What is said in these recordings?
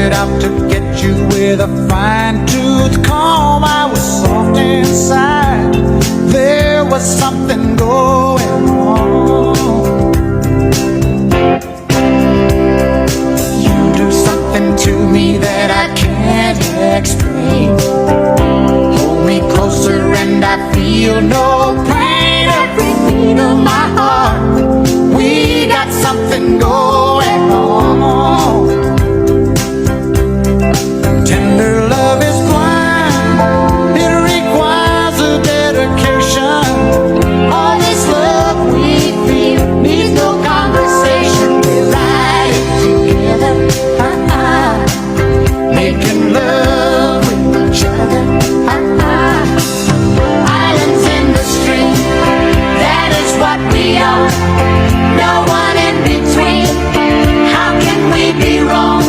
set out to get you with a fine-tooth comb. I was soft inside, there was something going on. You do something to me that I can't explain. Hold me closer and I feel no pain. Every beat of my heart, we got something going on. Tender love is blind, it requires a dedication. All this love we feel needs no conversation. We're riding together, making love with each other. Islands in the stream, that is what we are. No one in between. How can we be wrong?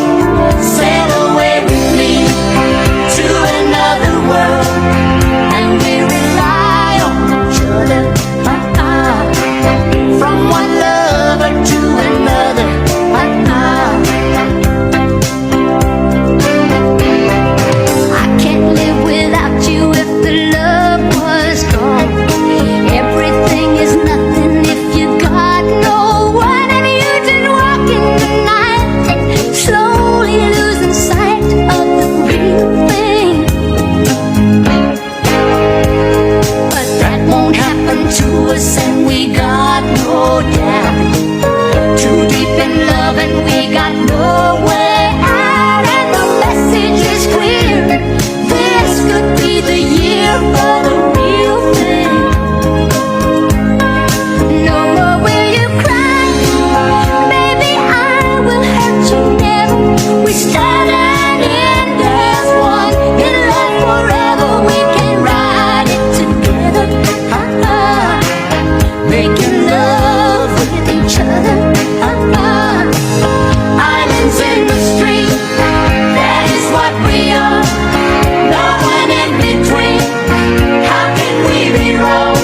Sail away with me to another world, and we rely on each other. From one lover to another. I can't live without you if the love was gone. Everything is nothing if you got no one, and you just walk in the night, slowly losing sight of the real thing. But that won't happen to us, and we got no doubt. Too deep in love and we got no way out, and the message is clear. This could be the year for the real thing. No more will you cry, baby, I will hurt you never. We start and end as one, in love forever. We can ride it together, making love with each other. Islands in the stream, that is what we are. No one in between. How can we be wrong?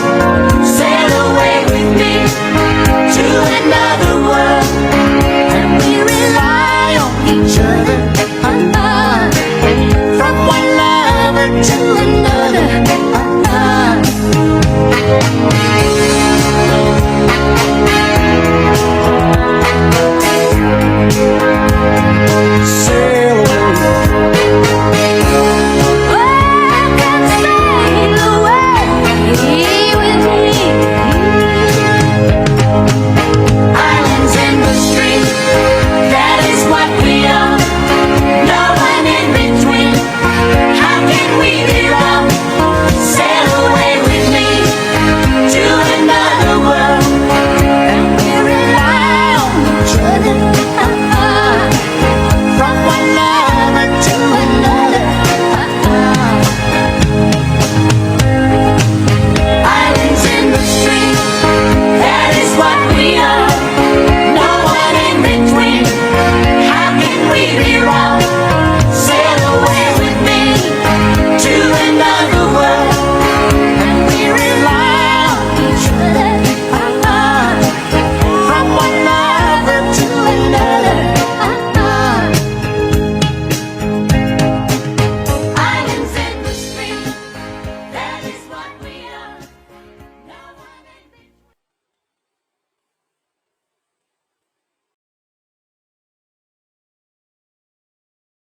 Sail away with me to another world, and we rely on each other. From one lover to another. Sail away. Oh, come sail away with me. Islands in the stream, that is what we are. No one in between. How can we be wrong? Sail away with me to another world, and we rely on each other. From one love